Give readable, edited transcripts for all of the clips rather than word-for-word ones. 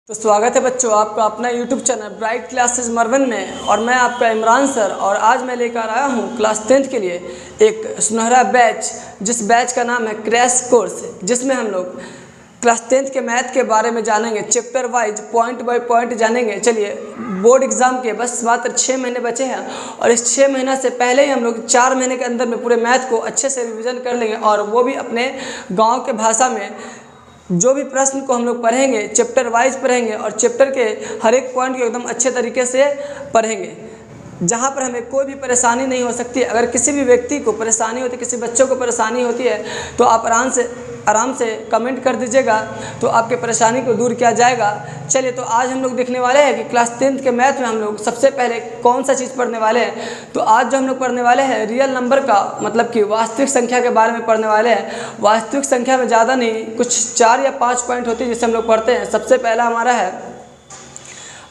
तो स्वागत है बच्चों आपका अपना YouTube चैनल ब्राइट क्लासेस मरवन में। और मैं आपका इमरान सर, और आज मैं लेकर आया हूँ क्लास 10th के लिए एक सुनहरा बैच, जिस बैच का नाम है क्रैश कोर्स, जिसमें हम लोग क्लास 10th के मैथ के बारे में जानेंगे, chapter wise point by point जानेंगे। चलिए, बोर्ड एग्ज़ाम के बस मात्र 6 महीने बचे हैं और इस 6 महीना से पहले ही हम लोग 4 महीने के अंदर में पूरे मैथ को अच्छे से रिविज़न कर लेंगे, और वो भी अपने गाँव के भाषा में। जो भी प्रश्न को हम लोग पढ़ेंगे चैप्टर वाइज पढ़ेंगे और चैप्टर के हर एक पॉइंट को एकदम अच्छे तरीके से पढ़ेंगे, जहाँ पर हमें कोई भी परेशानी नहीं हो सकती। अगर किसी भी व्यक्ति को परेशानी होती है, किसी बच्चों को परेशानी होती है, तो आप आराम से कमेंट कर दीजिएगा, तो आपके परेशानी को दूर किया जाएगा। चलिए, तो आज हम लोग देखने वाले हैं कि क्लास 10th के मैथ में हम लोग सबसे पहले कौन सा चीज़ पढ़ने वाले हैं। तो आज जो हम लोग पढ़ने वाले हैं रियल नंबर का, मतलब कि वास्तविक संख्या के बारे में पढ़ने वाले हैं। वास्तविक संख्या में ज़्यादा नहीं, कुछ 4 या 5 पॉइंट होती है जिसे हम लोग पढ़ते हैं। सबसे पहला हमारा है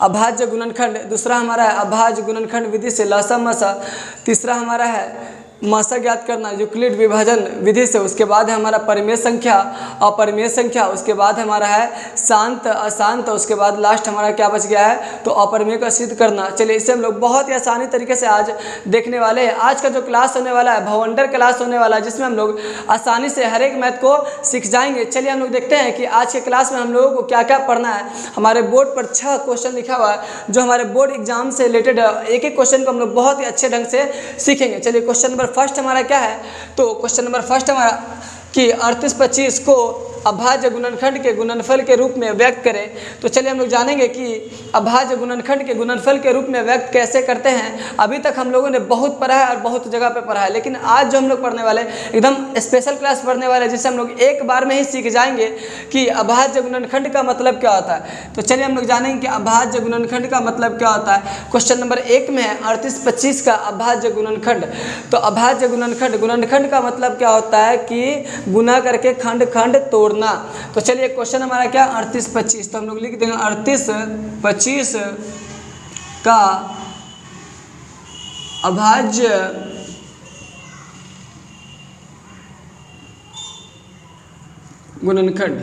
अभाज्य गुणनखंड, दूसरा हमारा है अभाज्य गुणनखंड विधि से लसा मसा, तीसरा हमारा है मसा ज्ञात करना यूक्लिड विभाजन विधि से, उसके बाद है हमारा परिमेय संख्या, अपरिमेय संख्या, उसके बाद हमारा है शांत अशांत, उसके बाद लास्ट हमारा क्या बच गया है, तो अपरिमेय का सिद्ध करना। चलिए, इसे हम लोग बहुत ही आसानी तरीके से आज देखने वाले हैं। आज का जो क्लास होने वाला है भवंडर क्लास होने वाला है, जिसमें हम लोग आसानी से हर एक मैथ को सीख जाएंगे। चलिए, हम लोग देखते हैं कि आज के क्लास में हम लोगों को क्या क्या पढ़ना है। हमारे बोर्ड पर 6 क्वेश्चन लिखा हुआ है जो हमारे बोर्ड एग्जाम से रिलेटेड है। एक एक क्वेश्चन को हम लोग बहुत ही अच्छे ढंग से सीखेंगे। चलिए, क्वेश्चन नंबर फर्स्ट हमारा क्या है, तो क्वेश्चन नंबर फर्स्ट हमारा कि 38-25 को अभाज्य गुणनखंड के गुणनफल के रूप में व्यक्त करें। तो चलिए, हम लोग जानेंगे कि अभाज्य गुणनखंड के गुणनफल के रूप में व्यक्त कैसे करते हैं। अभी तक हम लोगों ने बहुत पढ़ा है और बहुत जगह पे पढ़ा है, लेकिन आज जो हम लोग पढ़ने वाले एकदम स्पेशल क्लास पढ़ने वाले, जिससे हम लोग एक बार में ही सीख जाएंगे कि अभाज्य गुणनखंड का मतलब क्या होता है। तो चलिए, हम लोग जानेंगे कि अभाज्य गुणनखंड का मतलब क्या होता है। क्वेश्चन नंबर 1 में है 38-25 का अभाज्य गुणनखंड। तो अभाज्य गुणनखंड का मतलब क्या होता है कि गुना करके खंड खंड तोड़ना। तो चलिए, क्वेश्चन हमारा क्या 38-25, तो हम लोग लिख देंगे 38-25 का अभाज्य गुणनखंड।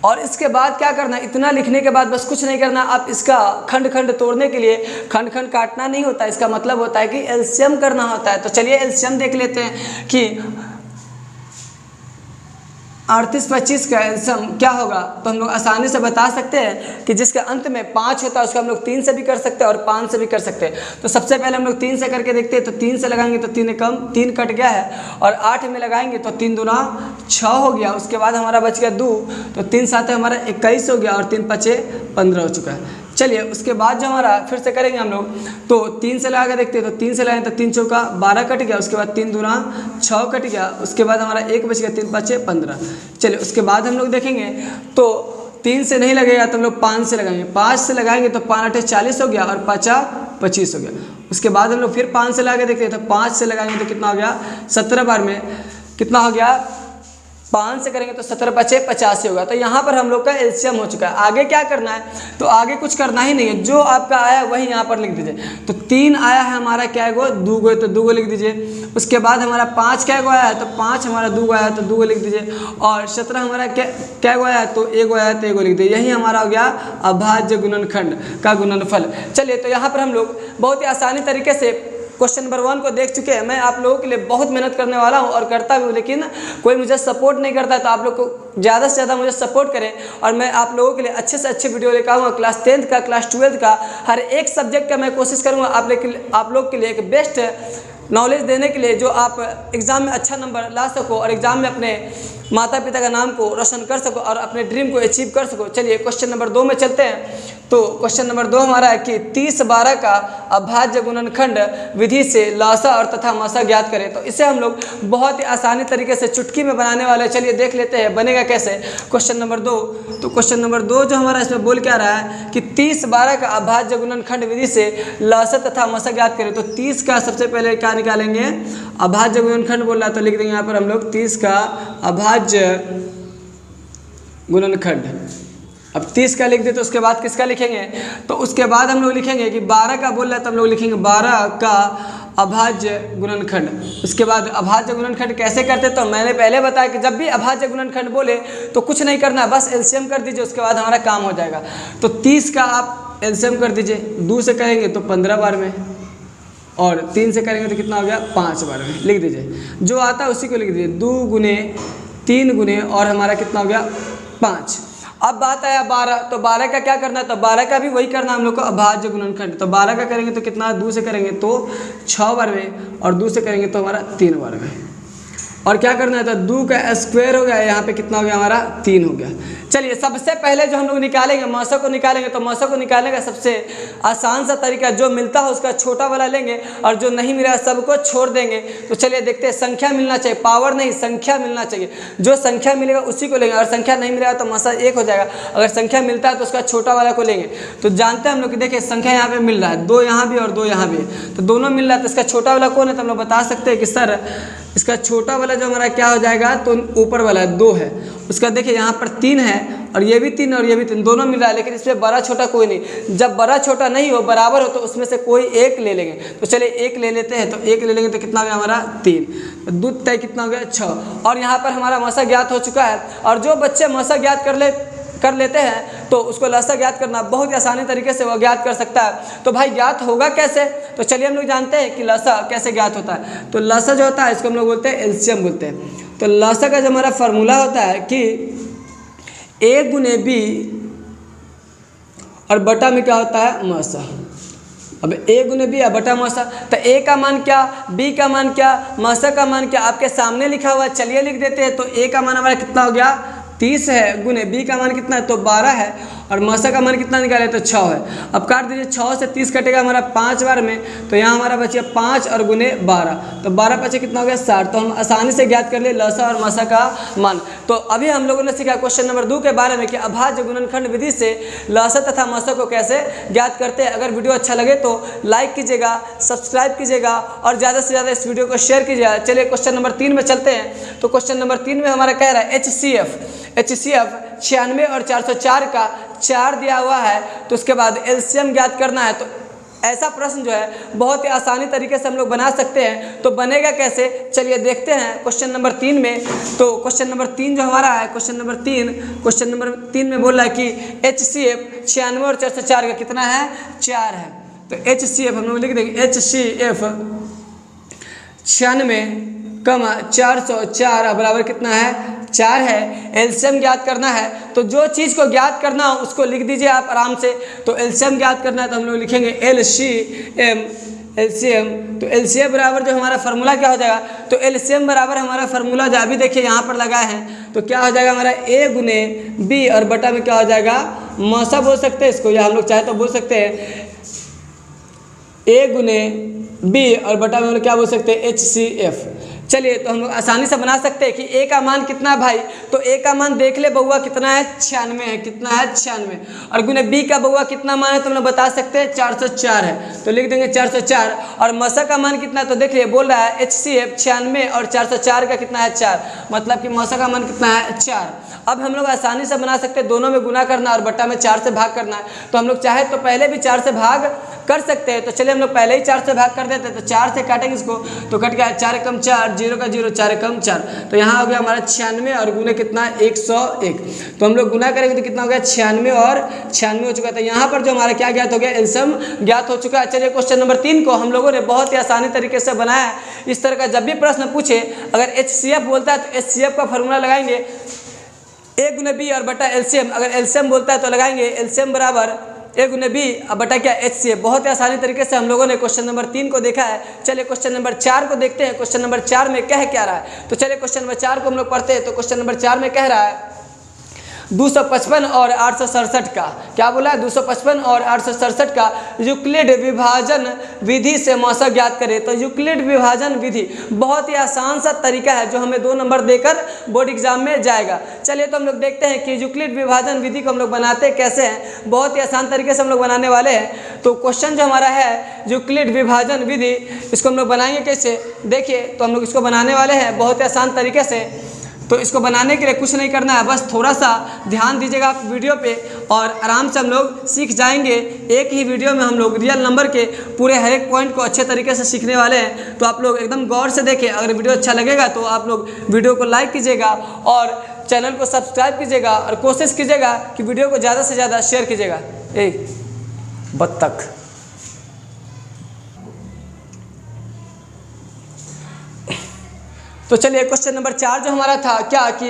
और इसके बाद क्या करना है, इतना लिखने के बाद बस कुछ नहीं करना। आप इसका खंड खंड तोड़ने के लिए खंड खंड काटना नहीं होता, इसका मतलब होता है कि एलसीएम करना होता है। तो चलिए, एलसीएम देख लेते हैं कि 38-25 का एलसीएम क्या होगा। तो हम लोग आसानी से बता सकते हैं कि जिसके अंत में 5 होता है उसको हम लोग 3 से भी कर सकते हैं और 5 से भी कर सकते हैं। तो सबसे पहले हम लोग 3 से करके देखते हैं। तो 3 से लगाएंगे तो 3 कम 3 कट गया है, और 8 में लगाएंगे तो 3 दूना 6 हो गया। उसके बाद हमारा बच गया 2, तो 3 7 हमारा 21 हो गया, और 3 5 15 हो चुका है। चलिए, उसके बाद जो हमारा फिर से करेंगे हम लोग, तो 3 से लगा कर देखते हैं। तो 3 से लगाएं तो 3 चौका 12 कट गया, उसके बाद 3 दूना 6 कट गया, उसके बाद हमारा 1 बच गया, 3 5 15। चलिए, उसके बाद हम लोग देखेंगे तो 3 से नहीं लगेगा तो हम लोग 5 से लगाएंगे। 5 से लगाएंगे तो 5 8 40 हो गया, और 5 25 हो गया। उसके बाद हम लोग फिर 5 से लगा के देखते हैं। तो 5 से लगाएंगे तो कितना हो गया, 17 बार में कितना हो गया, 5 से करेंगे तो 17 5 85 होगा। तो यहाँ पर हम लोग का एलसीएम हो चुका है। आगे क्या करना है, तो आगे कुछ करना ही नहीं है, जो आपका आया वही यहाँ पर लिख दीजिए। तो 3 आया है हमारा क्या गो, 2 गो, तो 2 गो लिख दीजिए। उसके बाद हमारा 5 क्या गो आया है, तो 5 हमारा 2 गो आया है, तो 2 गो लिख दीजिए। और 17 हमारा क्या गो आया है, तो 1 गो आया है, तो 1 गो लिख दीजिए। यही हमारा हो गया अभाज्य गुणनखंड का गुणनफल। चलिए, तो यहाँ पर हम लोग बहुत ही आसानी तरीके से क्वेश्चन नंबर 1 को देख चुके हैं। मैं आप लोगों के लिए बहुत मेहनत करने वाला हूं और करता भी हूं, लेकिन कोई मुझे सपोर्ट नहीं करता है। तो आप लोग को ज़्यादा से ज़्यादा मुझे सपोर्ट करें, और मैं आप लोगों के लिए अच्छे से अच्छे वीडियो लेकर आऊँगा। क्लास 10th का, क्लास 12th का, हर एक सब्जेक्ट का मैं कोशिश करूँगा आप लोग के लिए एक बेस्ट नॉलेज देने के लिए, जो आप एग्ज़ाम में अच्छा नंबर ला सको और एग्ज़ाम में अपने माता पिता का नाम को रोशन कर सको और अपने ड्रीम को अचीव कर सको। चलिए, क्वेश्चन नंबर 2 में चलते हैं। तो क्वेश्चन नंबर 2 हमारा है कि 30-12 का अभाज्य गुणनखंड विधि से लसा और तथा मसा ज्ञात करें। तो इसे हम लोग बहुत ही आसानी तरीके से चुटकी में बनाने वाले हैं। चलिए, देख लेते हैं बनेगा कैसे। क्वेश्चन नंबर 2, तो क्वेश्चन नंबर 2 जो हमारा इसमें बोल क्या रहा है कि 30-12 का अभाज्य गुणनखंड विधि से लसा तथा मसा ज्ञात करें। तो 30 का सबसे पहले क्या निकालेंगे, अभाज्य गुणनखंड बोल रहा है, तो लिख देंगे यहाँ पर हम लोग 30 का अभाज्य गुणनखंड। अब 30 का लिख दे तो उसके बाद किसका लिखेंगे, तो उसके बाद हम लोग लिखेंगे कि 12 का बोल रहा है, तो हम लोग लिखेंगे 12 का अभाज्य गुणनखंड। उसके बाद अभाज्य गुणनखंड कैसे करते, तो मैंने पहले बताया कि जब भी अभाज्य गुणनखंड बोले तो कुछ नहीं करना, बस एलसीएम कर दीजिए, उसके बाद हमारा काम हो जाएगा। तो 30 का आप एलसीएम कर दीजिए, 2 से करेंगे तो 15 बार में, और 3 से करेंगे तो कितना हो गया 5 बार में। लिख दीजिए, जो आता है उसी को लिख दीजिए, 2 गुने 3 गुने और हमारा कितना हो गया 5। अब बात आया 12, तो 12 का क्या करना है, तो 12 का भी वही करना हम लोग को, अभाज्य गुणनखंड। तो 12 का करेंगे तो कितना, 2 से करेंगे तो 6 बार में, और 2 से करेंगे तो हमारा 3 बार में। और क्या करना है, तो 2 का स्क्वायर हो गया, यहाँ पे कितना हो गया हमारा 3 हो गया। चलिए सबसे पहले जो हम लोग निकालेंगे मौसा को निकालेंगे, तो मौसा को निकालने का सबसे आसान सा तरीका, जो मिलता है उसका छोटा वाला लेंगे और जो नहीं मिला सबको छोड़ देंगे। तो चलिए देखते हैं, संख्या मिलना चाहिए, पावर नहीं संख्या मिलना चाहिए, जो संख्या मिलेगा उसी को लेंगे। अगर संख्या नहीं मिलेगा तो मौसा 1 हो जाएगा, अगर संख्या मिलता है तो उसका छोटा वाला को लेंगे। तो जानते हैं हम लोग कि देखिए संख्या यहाँ पे मिल रहा है, 2 यहाँ भी और 2 यहाँ भी, तो दोनों मिल रहा है, तो इसका छोटा वाला कौन है, तो हम लोग बता सकते हैं कि सर इसका छोटा वाला जो हमारा क्या हो जाएगा, तो ऊपर वाला 2 है, उसका देखिए यहाँ पर 3 है और ये भी 3 और ये भी 3, दोनों मिल रहा है, लेकिन इसमें बड़ा छोटा कोई नहीं। जब बड़ा छोटा नहीं हो, बराबर हो, तो उसमें से कोई एक ले लेंगे। तो चलिए 1 ले लेते हैं, तो 1 ले लेंगे तो कितना हो गया हमारा 3, दूध तय कितना हो गया 6। और यहाँ पर हमारा मौसा ज्ञात हो चुका है। और जो बच्चे मौसा ज्ञात कर लेते हैं तो उसको लसा ज्ञात करना बहुत ही आसानी तरीके से वह ज्ञात कर सकता है। तो भाई ज्ञात होगा कैसे, तो चलिए हम लोग जानते हैं कि लसा कैसे ज्ञात होता है। तो लसा जो होता है इसको हम लोग बोलते हैं एलसीएम बोलते हैं। तो लसा का जो हमारा फार्मूला होता है कि a गुने बी और बटा में क्या होता है मौसा। अब a गुने बी और बटा मौसा, तो a का मान क्या, b का मान क्या, मौसा का मान क्या, आपके सामने लिखा हुआ है। चलिए लिख देते हैं। तो a का मान हमारा कितना हो गया 30 है, गुने b का मान कितना है तो 12 है, और मौसा का मान कितना निकाले तो 6 है। अब काट दीजिए, 6 से 30 कटेगा हमारा 5 बार में, तो यहाँ हमारा बचे 5 और गुने 12, तो 12 पचे कितना हो गया 60। तो हम आसानी से ज्ञात कर ले लसा और मौसा का मान। तो अभी हम लोगों ने सीखा क्वेश्चन नंबर 2 के बारे में कि अभाज्य गुणनखंड विधि से लसा तथा मौसा को कैसे ज्ञात करते हैं। अगर वीडियो अच्छा लगे तो लाइक कीजिएगा, सब्सक्राइब कीजिएगा और ज़्यादा से ज़्यादा इस वीडियो को शेयर कीजिएगा। चलिए क्वेश्चन नंबर 3 में चलते हैं। तो क्वेश्चन नंबर 3 में हमारा कह रहा है HCF 96 और 404 का 4 दिया हुआ है, तो उसके बाद एलसीएम ज्ञात करना है। तो ऐसा प्रश्न जो है बहुत ही आसानी तरीके से हम लोग बना सकते हैं। तो बनेगा कैसे, चलिए देखते हैं क्वेश्चन नंबर 3 में। तो क्वेश्चन नंबर 3 जो हमारा है, क्वेश्चन नंबर 3 में बोल रहा है कि HCF 96 और 404 का कितना है 4 है। तो HCF हम लोग लिख देंगे HCF 96, 404 बराबर कितना है 4 है। एलसीएम ज्ञात करना है, तो जो चीज़ को ज्ञात करना हो उसको लिख दीजिए आप आराम से। तो एलसीएम ज्ञात करना है तो हम लोग लिखेंगे एलसीएम। तो एलसीएम बराबर जो हमारा फार्मूला क्या हो जाएगा, तो एलसीएम बराबर हमारा फार्मूला जो अभी देखिए यहाँ पर लगाए हैं, तो क्या हो जाएगा हमारा a गुने b और बटा में क्या हो जाएगा मौसा बोल सकते हैं इसको, या हम लोग चाहे तो बोल सकते हैं a गुने b और बटा में हम लोग क्या बोल सकते हैं HCF। चलिए तो हम लोग आसानी से बना सकते हैं कि a का मान कितना है भाई, तो a का मान देख ले बउआ कितना है 96 है, कितना है 96, और गुने b का बउआ कितना मान है तो हम लोग बता सकते हैं 404 है, तो लिख देंगे 404। और मौसा का मान कितना है, तो देखिए बोल रहा है HCF 96 और 404 का कितना है 4, मतलब कि मौसा का मान कितना है 4। अब हम लोग आसानी से बना सकते हैं, दोनों में गुना करना और बट्टा में 4 से भाग करना है। तो हम लोग चाहे तो पहले भी 4 से भाग कर सकते हैं। तो चलिए हम लोग पहले ही 4 से भाग कर देते हैं। तो 4 से काटेंगे इसको, तो कट गया 4 कम 4, 0 का 0, 4 कम 4, तो यहाँ हो गया हमारा 96 और गुने कितना 101। तो हम लोग गुना करेंगे तो कितना हो गया 96 और 96 हो चुका था। यहाँ पर जो हमारा क्या ज्ञात हो गया एलसीएम ज्ञात हो चुका है। चलिए क्वेश्चन नंबर 3 को हम लोगों ने बहुत ही आसानी तरीके से बनाया है। इस तरह का जब भी प्रश्न पूछे, अगर HCF बोलता है तो HCF का फॉर्मूला लगाएंगे a गुने b और बटा एलसीएम। अगर एलसीएम बोलता है तो लगाएंगे एलसीएम बराबर a गुने b और बटा क्या HCF। बहुत ही आसानी तरीके से हम लोगों ने क्वेश्चन नंबर 3 को देखा है। चलिए क्वेश्चन नंबर 4 को देखते हैं। क्वेश्चन नंबर 4 में क्या रहा है, तो चलिए क्वेश्चन नंबर 4 को हम लोग पढ़ते हैं। तो क्वेश्चन नंबर 4 में कह रहा है 255 और 867 का, क्या बोला है 255 और 867 का यूक्लिड विभाजन विधि से मौसा ज्ञात करें। तो यूक्लिड विभाजन विधि बहुत ही आसान सा तरीका है जो हमें 2 नंबर देकर बोर्ड एग्जाम में जाएगा। चलिए तो हम लोग देखते हैं कि यूक्लिड विभाजन विधि को हम लोग बनाते कैसे हैं। बहुत ही आसान तरीके से हम लोग बनाने वाले हैं। तो क्वेश्चन जो हमारा है यूक्लिड विभाजन विधि, इसको हम लोग बनाएंगे कैसे, देखिए तो हम लोग इसको बनाने वाले हैं बहुत ही आसान तरीके से। तो इसको बनाने के लिए कुछ नहीं करना है, बस थोड़ा सा ध्यान दीजिएगा आप वीडियो पे और आराम से हम लोग सीख जाएंगे। एक ही वीडियो में हम लोग रियल नंबर के पूरे हर एक पॉइंट को अच्छे तरीके से सीखने वाले हैं। तो आप लोग एकदम गौर से देखें। अगर वीडियो अच्छा लगेगा तो आप लोग वीडियो को लाइक कीजिएगा और चैनल को सब्सक्राइब कीजिएगा और कोशिश कीजिएगा कि वीडियो को ज़्यादा से ज़्यादा शेयर कीजिएगा। एक बत्तख। तो चलिए क्वेश्चन नंबर 4 जो हमारा था क्या कि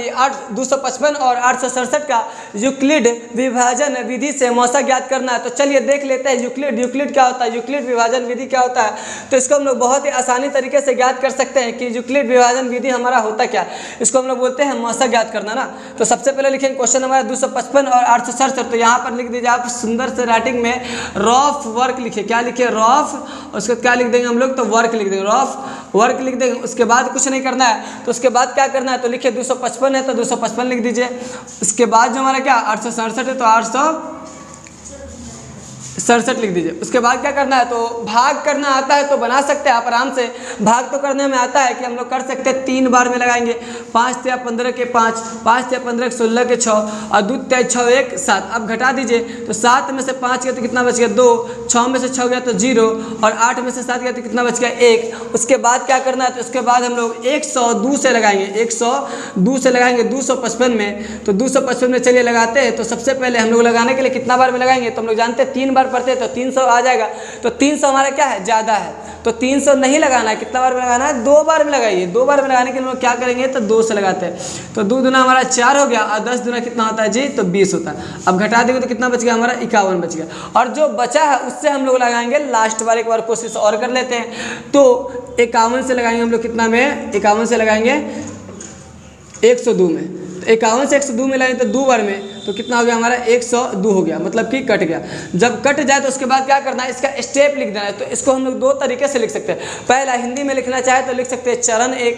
255 और 867 का यूक्लिड विभाजन विधि से मौसा ज्ञात करना है। तो चलिए देख लेते हैं यूक्लिड क्या होता है, यूक्लिड विभाजन विधि क्या होता है। तो इसको हम लोग बहुत ही आसानी तरीके से ज्ञात कर सकते हैं कि यूक्लिड विभाजन विधि हमारा होता क्या। इसको हम लोग बोलते हैं मौसा ज्ञात करना ना। तो सबसे पहले लिखेंगे क्वेश्चन हमारा 255 और 867। तो यहाँ पर लिख दीजिए आप सुंदर से राइटिंग में रफ वर्क लिखिए। क्या लिखिए? रफ। उसके बाद क्या लिख देंगे हम लोग? तो वर्क लिख देंगे, रफ वर्क लिख देंगे। उसके बाद कुछ नहीं करना है। तो उसके बाद क्या करना है? तो लिखिए 255 है तो 255 लिख दीजिए। उसके बाद जो हमारा क्या 867 है तो 867 लिख दीजिए। उसके बाद क्या करना है? तो भाग करना आता है तो बना सकते हैं आप आराम से। भाग तो करने में आता है कि हम लोग कर सकते हैं 3 बार में लगाएंगे। 5 या 15 के 5, 5 या 15 के 16 के 6 और 2 या 6 1 7। अब घटा दीजिए तो 7 में से 5 गया तो कितना बच गया? 2। 6 में से 6 गया तो 0 और 8 में से 7 गया तो कितना बच गया? 1। उसके बाद क्या करना है? तो उसके बाद हम लोग 102 से लगाएंगे। 102 से लगाएंगे 255 में। तो 255 में चलिए लगाते हैं। तो सबसे पहले हम लोग लगाने के लिए कितना बार में लगाएंगे? तो हम लोग जानते हैं 3 बार पढ़ते हैं तो 300 आ जाएगा। तो 300 हमारा क्या है? ज़्यादा है। तो 300 नहीं लगाना है। कितना बार में लगाना है? 2 बार में लगाइए। 2 बार में लगाने के लिए हम लोग क्या करेंगे? तो 2 से लगाते हैं। तो 2 दूना हमारा 4 हो गया और 10 दूना कितना होता है जी? तो 20 होता है। अब घटा देंगे तो कितना बच गया हमारा? 51 बच गया। और जो बचा है उससे हम लोग लगाएंगे लास्ट बार। एक बार कोशिश और कर लेते हैं। तो 51 से लगाएंगे हम लोग कितना में? 51 से लगाएंगे 102 में। 51 से 102 में लगाएंगे तो 2 बार में तो कितना हो गया हमारा? 102 हो गया, मतलब कि कट गया। जब कट जाए तो उसके बाद क्या करना है? इसका स्टेप लिख देना है। तो इसको हम लोग 2 तरीके से लिख सकते हैं। पहला हिंदी में लिखना चाहे तो लिख सकते हैं चरण 1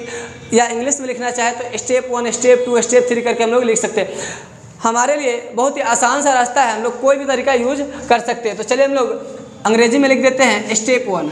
या इंग्लिश में लिखना चाहे तो स्टेप 1, स्टेप 2, स्टेप 3 करके हम लोग लिख सकते हैं। हमारे लिए बहुत ही आसान सा रास्ता है, हम लोग कोई भी तरीका यूज कर सकते हैं। तो चलिए हम लोग अंग्रेजी में लिख देते हैं स्टेप 1।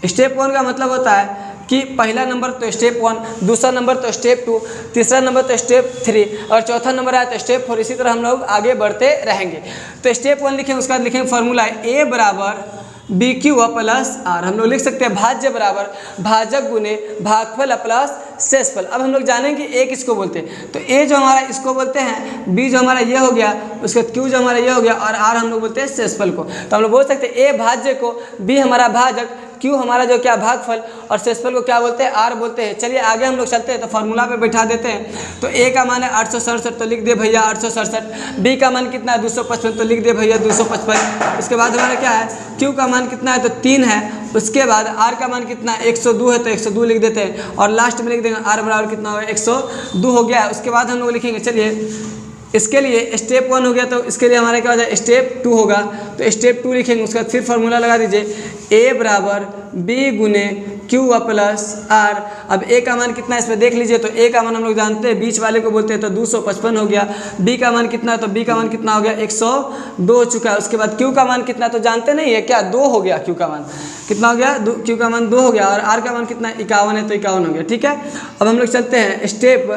स्टेप 1 का मतलब होता है कि पहला नंबर तो स्टेप 1, दूसरा नंबर तो स्टेप 2, तीसरा नंबर तो स्टेप 3 और चौथा नंबर आया तो स्टेप 4। इसी तरह हम लोग आगे बढ़ते रहेंगे। तो स्टेप 1 लिखेंगे, उसके बाद लिखेंगे फॉर्मूला A बराबर BQ प्लस R। हम लोग लिख सकते हैं भाज्य बराबर भाजक गुने भागफल प्लस शेषफल। अब हम लोग जानेंगे A किसको बोलते हैं। तो A जो हमारा इसको बोलते हैं, B जो हमारा ये हो गया, उसके बाद Q जो हमारा ये हो गया और R हम लोग बोलते हैं शेषफल को। तो हम लोग बोल सकते हैं A भाज्य को, B हमारा भाजक, Q हमारा जो क्या भागफल और शेषफल को क्या बोलते हैं? R बोलते हैं। चलिए आगे हम लोग चलते हैं। तो फार्मूला पे बैठा देते हैं। तो A का मान है 867 तो लिख दे भैया 867। B का मान कितना है? 255 तो लिख दे भैया 255। उसके बाद हमारा क्या है? Q का मान कितना है? तो 3 है। उसके बाद R का मान कितना है? 102 है तो 102 लिख देते हैं और लास्ट में लिख देंगे R बराबर कितना होगा? 102 हो गया है। उसके बाद हम लोग लिखेंगे, चलिए इसके लिए स्टेप 1 हो गया तो इसके लिए हमारा क्या हो जाए? स्टेप 2 होगा। तो स्टेप 2 लिखेंगे, उसके बाद फिर फार्मूला लगा दीजिए A बराबर B गुने Q प्लस R। अब A का मान कितना है इसमें देख लीजिए। तो A का मान हम लोग जानते हैं, बीच वाले को बोलते हैं, तो 255 हो गया। B का मान कितना है? तो B का मान कितना हो गया? 102 हो चुका है। उसके बाद Q का मान कितना तो जानते नहीं है क्या? 2 हो गया। Q का मान कितना हो गया? Q का मान 2 हो गया और R का मान कितना? 51 है तो 51 हो गया। ठीक है, अब हम लोग चलते हैं स्टेप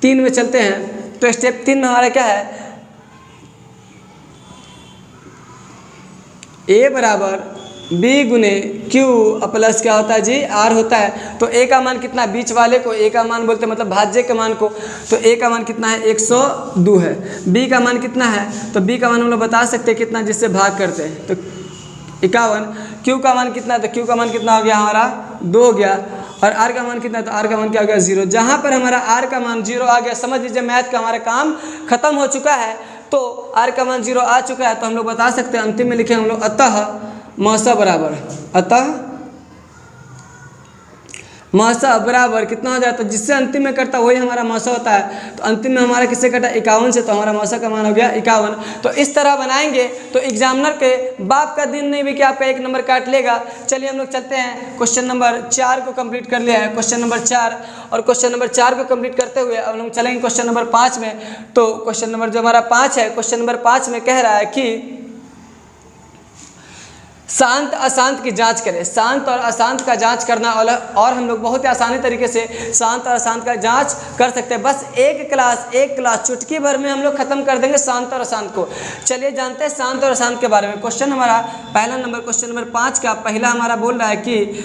3 में चलते हैं। तो स्टेप 3 में हमारा क्या है? A बराबर B गुने Q प्लस क्या होता है जी? R होता है। तो A का मान कितना? बीच वाले को A का मान बोलते हैं, मतलब भाज्य के मान को। तो A का मान कितना है? 102 है। B का मान कितना है? तो B का मान हम लोग बता सकते हैं कितना, जिससे भाग करते हैं। तो 51। Q का मान कितना है? तो Q का मान कितना हो गया हमारा? 2 हो गया। और R का मान कितना है? तो R का मान क्या हो गया? 0। जहाँ पर हमारा R का मान 0 आ गया, समझ लीजिए मैथ का हमारा काम खत्म हो चुका है। तो R का मान 0 आ चुका है तो हम लोग बता सकते हैं, अंतिम में लिखे हम लोग अतः मौसा बराबर, अतः मौसा बराबर कितना हो जाता है? जिससे अंतिम में कटता वही हमारा मौसा होता है। तो अंतिम में हमारा किससे कटा? 51 से। तो हमारा मौसा का मान हो गया 51। तो इस तरह बनाएंगे तो एग्जामिनर के बाप का दिन नहीं भी कि आपका 1 नंबर काट लेगा। चलिए हम लोग चलते हैं, क्वेश्चन नंबर 4 को कंप्लीट कर लिया है, क्वेश्चन नंबर 4। और क्वेश्चन नंबर 4 को कंप्लीट करते हुए अब हम चलेंगे क्वेश्चन नंबर 5 में। तो क्वेश्चन नंबर जो हमारा 5 है, क्वेश्चन नंबर 5 में कह रहा है कि शांत अशांत की जांच करें। शांत और अशांत का जांच करना और हम लोग बहुत ही आसानी तरीके से शांत और अशांत का जांच कर सकते हैं। बस एक क्लास चुटकी भर में हम लोग खत्म कर देंगे शांत और अशांत को। चलिए जानते हैं शांत और अशांत के बारे में। क्वेश्चन हमारा पहला नंबर, क्वेश्चन नंबर 5 का पहला हमारा बोल रहा है कि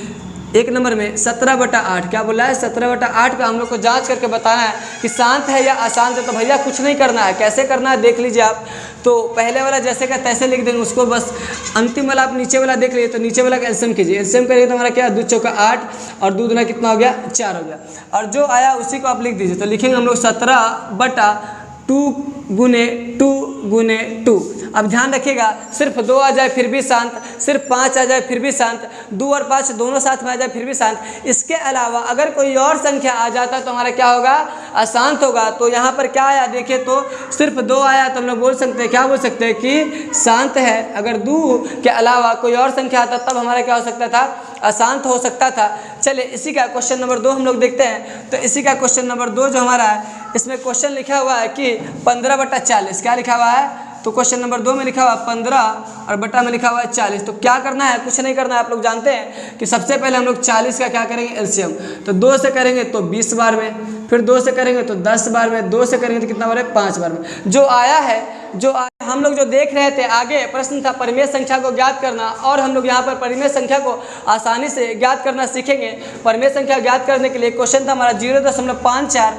एक नंबर में 17/8 क्या बोला है, 17/8 का हम लोग को जांच करके बताना है कि शांत है या अशांत है। तो भैया कुछ नहीं करना है, कैसे करना है देख लीजिए आप। तो पहले वाला जैसे का तैसे लिख देंगे उसको, बस अंतिम वाला आप नीचे वाला देख लीजिए। तो नीचे वाला का एलसीएम कीजिए, एलसीएम करिए तो हमारा क्या 2 चौका 8 और 2 दूना कितना हो गया 4 हो गया। और जो आया उसी को आप लिख दीजिए। तो लिखेंगे हम लोग 17/2 × 2। अब ध्यान रखिएगा, सिर्फ 2 आ जाए फिर भी शांत, सिर्फ 5 आ जाए फिर भी शांत, 2 और 5 दोनों साथ में आ जाए फिर भी शांत। इसके अलावा अगर कोई और संख्या आ जाता तो हमारा क्या होगा, अशांत होगा। तो यहाँ पर क्या आया देखिए, तो सिर्फ 2 आया तो हम लोग बोल सकते हैं, क्या बोल सकते हैं कि शांत है। अगर 2 के अलावा कोई और संख्या आता तब हमारा क्या हो सकता था, अशांत हो सकता था। चलिए इसी का क्वेश्चन नंबर 2 हम लोग देखते हैं। तो इसी का क्वेश्चन नंबर 2 जो हमारा है, इसमें क्वेश्चन लिखा हुआ है कि 15/40 क्या लिखा हुआ है। तो क्वेश्चन नंबर 2 में लिखा हुआ 15 और बटा में लिखा हुआ है 40। तो क्या करना है, कुछ नहीं करना है। आप लोग जानते हैं कि सबसे पहले हम लोग 40 का क्या करेंगे, एलसीएम। तो 2 से करेंगे तो 20 बार में, फिर 2 से करेंगे तो 10 बार में, 2 से करेंगे तो कितना बार है, 5 बार में। हम लोग जो देख रहे थे आगे प्रश्न था परिमेय संख्या को ज्ञात करना, और हम लोग यहाँ पर परिमेय संख्या को आसानी से ज्ञात करना सीखेंगे। परिमेय संख्या ज्ञात करने के लिए क्वेश्चन था हमारा 0.54।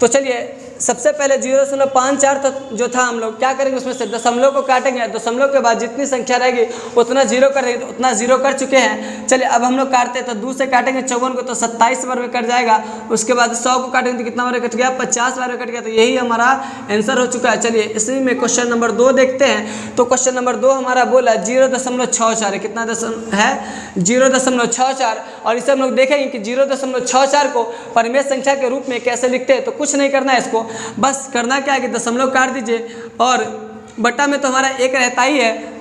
तो चलिए सबसे पहले 0.54 तक जो था हम लोग क्या करेंगे, उसमें से दशमलव को काटेंगे। दशमलव के बाद जितनी संख्या रहेगी उतना 0 करेंगे, तो उतना 0 कर चुके हैं। चलिए अब हम लोग काटते हैं। तो 2 से काटेंगे 54 को तो 27 बार में कट जाएगा। उसके बाद 100 को काटेंगे तो कितना बार कट गया, 50 बार में कट गया। तो यही हमारा आंसर हो चुका है। चलिए इसी में क्वेश्चन नंबर 2 देखते हैं। तो क्वेश्चन नंबर 2 हमारा बोला 0.64 है, कितना है 0.64। और इसे हम लोग देखेंगे कि 0.64 को परिमेय संख्या के रूप में कैसे लिखते हैं। तो कुछ नहीं करना है, इसको बस करना क्या है कि दशमलव काट दीजिए और बटा में तो हमारा 1 रहता ही है,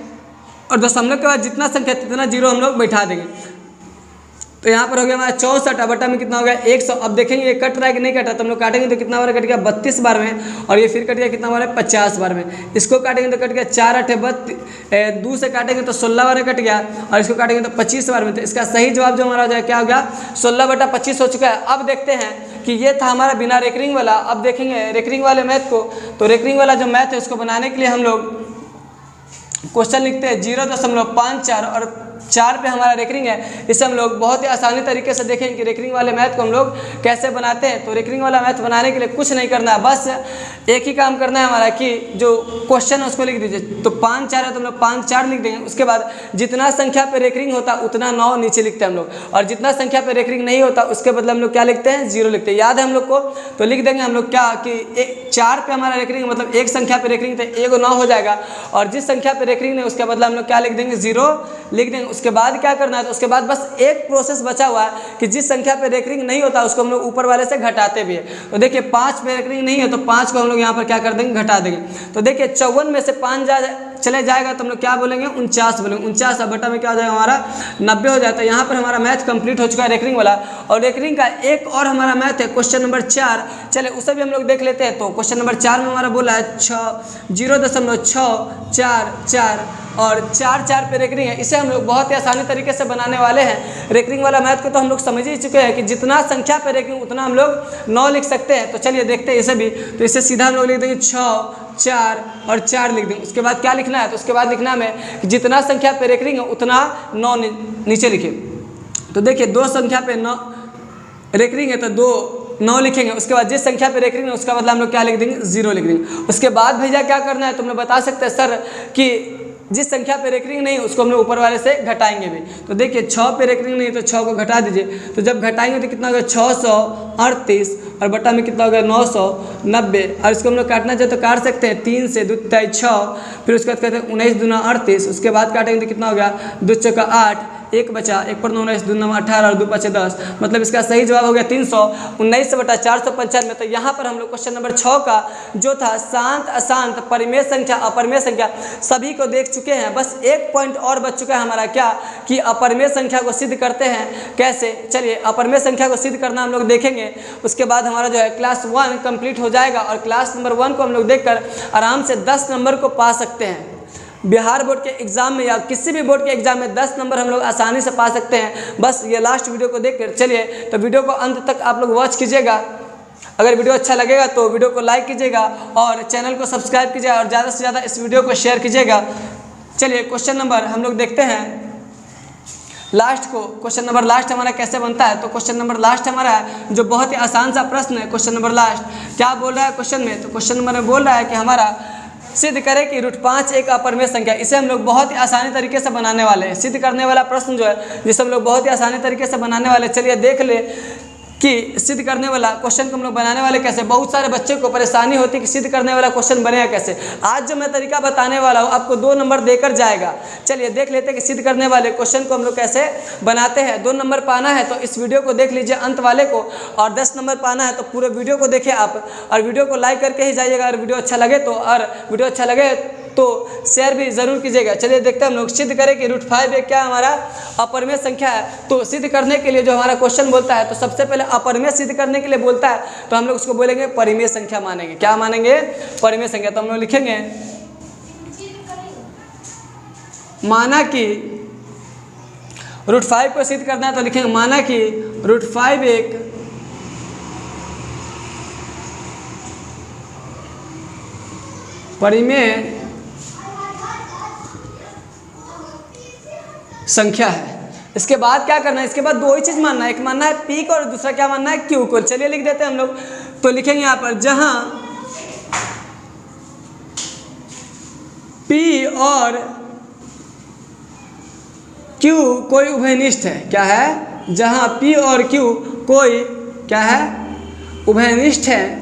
और दशमलव के बाद जितना संख्या जितना 0 हम लोग बैठा देंगे। तो यहाँ पर हो गया हमारा 64, बटा में कितना हो गया 100। अब देखेंगे ये कट रहा है कि नहीं कट रहा। तो हम लोग काटेंगे तो कितना बार कट गया 32 बार में, और ये फिर कट गया कितना बार है 50 बार में। इसको काटेंगे तो कट गया 4 8 32, 2 से काटेंगे तो 16 बार में कट गया, और इसको काटेंगे तो 25 बार में। तो इसका सही जवाब जो हमारा हो जाए क्या हो गया 16/25 हो चुका है। अब देखते हैं कि ये था हमारा बिना रेकरिंग वाला। अब देखेंगे रेकरिंग वाले मैथ को। तो रेकरिंग वाला जो मैथ है उसको बनाने के लिए हम लोग क्वेश्चन लिखते हैं 0.54 और 4 पे हमारा रेकरिंग है। इसे हम लोग बहुत ही आसानी तरीके से देखें कि रेकरिंग वाले मैथ को हम लोग कैसे बनाते हैं। तो रेकरिंग वाला मैथ बनाने के लिए कुछ नहीं करना है, बस एक ही काम करना है हमारा कि जो क्वेश्चन है उसको लिख दीजिए। तो 5 4 है तो हम लोग 5 4 लिख देंगे। उसके बाद जितना संख्या पे रेकरिंग होता उतना 9 नीचे लिखते हैं हम लोग, और जितना संख्या पे रेकरिंग नहीं होता उसके बदले हम लोग क्या लिखते हैं 0 लिखते हैं। याद है हम लोग को। तो लिख देंगे हम लोग क्या कि 4 पे हमारा रेकरिंग मतलब एक संख्या पे रेकरिंग थे, 1 9 हो जाएगा, और जिस संख्या पे रेकरिंग नहीं उसके बदले हम लोग क्या लिख देंगे 0 लिख देंगे। उसके बाद क्या करना है, तो उसके बाद बस एक प्रोसेस बचा हुआ है कि जिस संख्या पे रेकरिंग नहीं होता उसको हम लोग ऊपर वाले से घटाते भी है। तो देखिए 5 पे रेकरिंग नहीं है तो 5 को हम लोग यहाँ पर क्या कर देंगे घटा देंगे। तो देखिए 54 में से 5 चले जाएगा तो हम लोग क्या बोलेंगे 49 बोलेंगे। 49 बटा में क्या हो जाएगा हमारा 90 हो जाता है। यहाँ पर हमारा मैथ कंप्लीट हो चुका है रेकरिंग वाला। और रेकरिंग का एक और हमारा मैथ है क्वेश्चन नंबर 4। चले उसे भी हम लोग देख लेते हैं। तो क्वेश्चन नंबर 4 में हमारा बोला है 0.644 और 4 4 पे रेकरिंग है। इसे हम लोग बहुत ही आसानी तरीके से बनाने वाले हैं। रेकरिंग वाला मैथ को तो हम लोग समझ ही चुके हैं कि जितना संख्या पे रेकरिंग उतना हम लोग 9 लिख सकते हैं। तो चलिए देखते हैं इसे भी। तो इसे सीधा हम लोग लिख देंगे 6 4 और 4 लिख देंगे। उसके बाद क्या लिखना है, तो उसके बाद लिखना है कि जितना संख्या पे रेकरिंग है उतना 9 नीचे लिखे। तो देखिए 2 संख्या पे 9 रेकरिंग है तो 9 लिखेंगे। उसके बाद जिस संख्या पे रेकरिंग है उसका बदला हम लोग क्या लिख देंगे 0 लिख देंगे। उसके बाद भैया क्या करना है, तुमने बता सकते हैं सर कि जिस संख्या पे रेकरिंग नहीं उसको हम लोग ऊपर वाले से घटाएंगे भी। तो देखिए 6 पे रेकरिंग नहीं तो 6 को घटा दीजिए। तो जब घटाएंगे तो कितना होगा 638 और बटा में कितना होगा 990। और इसको हम लोग काटना चाहे तो काट सकते हैं 3 से 2 3 6, फिर उसके बाद कहते हैं 19 दूना 38। उसके बाद काटेंगे तो कितना हो गया 2 चौका 8, 1 बचा, 1 पर 9 19 2 9 18 और 2 5 10। मतलब इसका सही जवाब हो गया 319/495। तो यहाँ पर हम लोग क्वेश्चन नंबर 6 का जो था शांत अशांत परिमेय संख्या अपरिमेय संख्या सभी को देख चुके हैं। बस एक पॉइंट और बच चुका है हमारा क्या कि अपरिमेय संख्या को सिद्ध करते हैं कैसे। चलिए अपरिमेय संख्या को सिद्ध करना हम लोग देखेंगे। उसके बाद हमारा जो है क्लास 1 कंप्लीट हो जाएगा और क्लास नंबर 1 को हम लोग देखकर आराम से 10 नंबर को पा सकते हैं। बिहार बोर्ड के एग्ज़ाम में या किसी भी बोर्ड के एग्ज़ाम में 10 नंबर हम लोग आसानी से पा सकते हैं। बस ये लास्ट वीडियो को देख कर चलिए, तो वीडियो को अंत तक आप लोग वॉच कीजिएगा। अगर वीडियो अच्छा लगेगा तो वीडियो को लाइक कीजिएगा और चैनल को सब्सक्राइब कीजिएगा और ज़्यादा से ज़्यादा इस वीडियो को शेयर कीजिएगा। चलिए क्वेश्चन नंबर हम लोग देखते हैं लास्ट को। क्वेश्चन नंबर लास्ट हमारा कैसे बनता है, तो क्वेश्चन नंबर लास्ट हमारा है जो बहुत ही आसान सा प्रश्न है। क्वेश्चन नंबर लास्ट क्या बोल रहा है क्वेश्चन में, तो क्वेश्चन नंबर में बोल रहा है कि हमारा सिद्ध करें कि √5 एक अपरिमेय संख्या। इसे हम लोग बहुत ही आसानी तरीके से बनाने वाले हैं। सिद्ध करने वाला प्रश्न जो है जिसे हम लोग बहुत ही आसानी तरीके से बनाने वाले। चलिए देख ले कि सिद्ध करने वाला क्वेश्चन को हम लोग बनाने वाले कैसे। बहुत सारे बच्चे को परेशानी होती है कि सिद्ध करने वाला क्वेश्चन बनेगा कैसे। आज जो मैं तरीका बताने वाला हूँ आपको 2 नंबर देकर जाएगा। चलिए देख लेते हैं कि सिद्ध करने वाले क्वेश्चन को हम लोग कैसे बनाते हैं। 2 नंबर पाना है तो इस वीडियो को देख लीजिए अंत वाले को, और 10 नंबर पाना है तो पूरे वीडियो को देखिए आप, और वीडियो को लाइक करके ही जाइएगा अगर वीडियो अच्छा लगे तो, और वीडियो अच्छा लगे तो शेयर भी ज़रूर कीजिएगा। चलिए देखते हैं हम लोग सिद्ध करें कि √5 एक क्या हमारा अपरिमेय संख्या है। तो सिद्ध करने के लिए जो हमारा क्वेश्चन बोलता है तो सबसे पहले अपरिमेय सिद्ध करने के लिए बोलता है तो हम लोग उसको बोलेंगे परिमेय संख्या मानेंगे। क्या मानेंगे? परिमेय संख्या। तो हम लोग लिखेंगे माना कि √5 को सिद्ध करना है तो लिखेंगे माना कि √5 एक परिमेय संख्या है। इसके बाद क्या करना है, इसके बाद 2 ही चीज़ मानना है, एक मानना है पी को और दूसरा क्या मानना है क्यू को। चलिए लिख देते हैं हम लोग। तो लिखेंगे यहाँ पर जहां पी और क्यू कोई उभयनिष्ठ है। क्या है? जहां पी और क्यू कोई क्या है? उभयनिष्ठ है।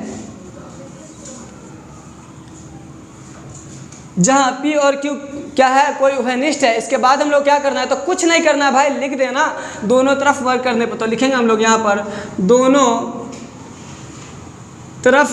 जहाँ P और Q क्या है? कोई उभयनिष्ठ है। इसके बाद हम लोग क्या करना है, तो कुछ नहीं करना है भाई, लिख देना दोनों तरफ वर्ग करने पर। तो लिखेंगे हम लोग यहाँ पर दोनों तरफ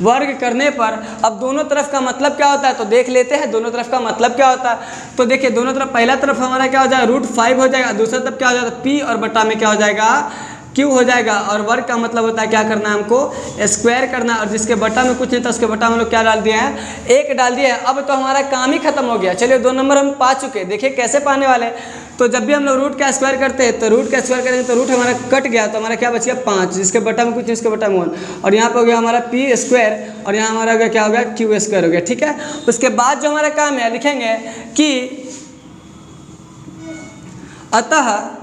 वर्ग करने पर। अब दोनों तरफ का मतलब क्या होता है तो देख लेते हैं दोनों तरफ का मतलब क्या होता है। तो देखिए दोनों तरफ, पहला तरफ हमारा क्या हो जाएगा √5 हो जाएगा, दूसरा तरफ क्या हो जाएगा P और बटा में क्या हो जाएगा क्यू हो जाएगा। और वर्ग का मतलब होता है क्या करना है हमको स्क्वायर करना, और जिसके बटा में कुछ नहीं था उसके बटा में हम लोग क्या डाल दिए हैं 1 डाल दिए हैं। अब तो हमारा काम ही खत्म हो गया। चलिए 2 नंबर हम पा चुके। देखिए कैसे पाने वाले। तो जब भी हम लोग रूट का स्क्वायर करते हैं तो रूट का स्क्वायर करेंगे तो रूट हमारा कट गया तो हमारा क्या बच गया 5, जिसके बटा में कुछ नहीं उसके बटा में 1, और यहाँ पे हो गया हमारा p² और यहाँ हमारा हो गया क्या हो गया q² हो गया। ठीक है, उसके बाद जो हमारा काम है लिखेंगे कि अतः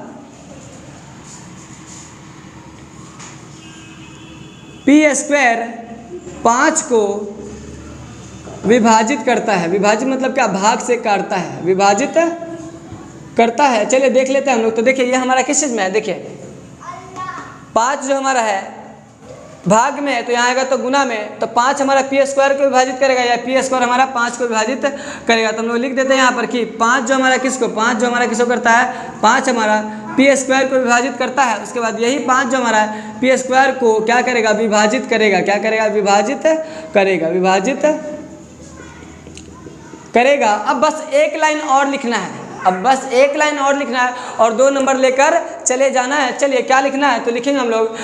p² 5 को विभाजित करता है। विभाजित मतलब क्या? भाग से काटता है, विभाजित करता है। चलिए देख लेते हैं हम लोग। तो देखिए ये हमारा किस चीज़ में है, देखिए 5 जो हमारा है भाग में है तो यहाँ आएगा तो गुना में, तो 5 हमारा p² को विभाजित करेगा या p² हमारा 5 को विभाजित करेगा। तो हम लोग लिख देते हैं यहाँ पर कि 5 जो हमारा किसको, 5 जो हमारा किसको करता है, 5 हमारा p² को विभाजित करता है। उसके बाद यही 5 जो हमारा है p² को क्या करेगा, विभाजित करेगा। क्या करेगा? विभाजित करेगा, विभाजित करेगा। अब बस एक लाइन और लिखना है, अब बस एक लाइन और लिखना है और 2 नंबर लेकर चले जाना है। चलिए क्या लिखना है, तो लिखेंगे हम लोग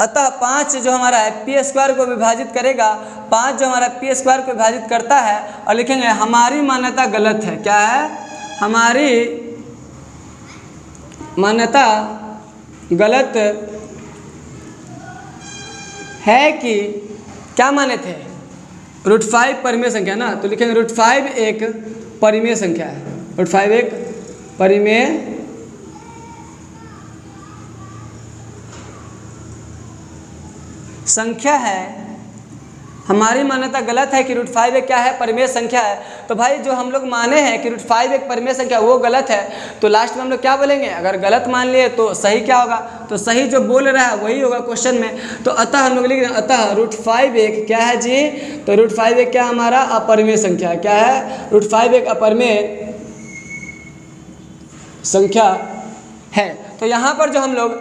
अतः 5 जो हमारा है p² को विभाजित करेगा, 5 जो हमारा p² को विभाजित करता है, और लिखेंगे हमारी मान्यता गलत है। क्या है? हमारी मान्यता गलत है कि क्या माने थे, √5 परिमेय संख्या ना। तो लिखेंगे √5 एक परिमेय संख्या है, √5 एक परिमेय संख्या है। हमारी मान्यता गलत है कि √5 एक क्या है, परिमेय संख्या है। तो भाई जो हम लोग माने हैं कि √5 एक परिमेय संख्या वो गलत है, तो लास्ट में हम लोग क्या बोलेंगे, अगर गलत मान लिए तो सही क्या होगा, तो सही जो बोल रहा है वही होगा क्वेश्चन में। तो अतः हम लोग लिख रहे हैं अतः √5 एक क्या है जी, तो √5 एक क्या हमारा अपरिमेय संख्या है। क्या है? √5 एक अपरिमेय संख्या है। तो यहाँ पर जो हम लोग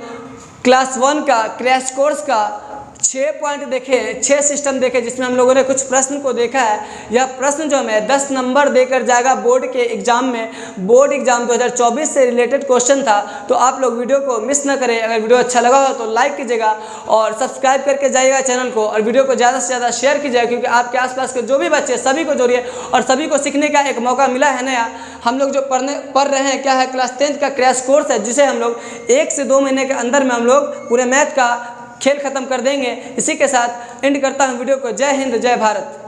क्लास 1 का क्रैश कोर्स का 6 पॉइंट देखे, 6 सिस्टम देखे, जिसमें हम लोगों ने कुछ प्रश्न को देखा है। यह प्रश्न जो हमें 10 नंबर देकर जाएगा बोर्ड के एग्जाम में। बोर्ड एग्जाम 2024 से रिलेटेड क्वेश्चन था, तो आप लोग वीडियो को मिस ना करें। अगर वीडियो अच्छा लगा हो तो लाइक कीजिएगा और सब्सक्राइब करके जाइएगा चैनल को, और वीडियो को ज़्यादा से ज़्यादा शेयर कीजिएगा, क्योंकि आपके आसपास के जो भी बच्चे सभी को जोड़िए और सभी को सीखने का एक मौका मिला है नया। हम लोग जो पढ़ रहे हैं क्या है, क्लास 10th का क्रैश कोर्स है, जिसे हम लोग 1 से 2 महीने के अंदर में हम लोग पूरे मैथ का खेल खत्म कर देंगे। इसी के साथ एंड करता हूँ वीडियो को। जय हिंद, जय भारत।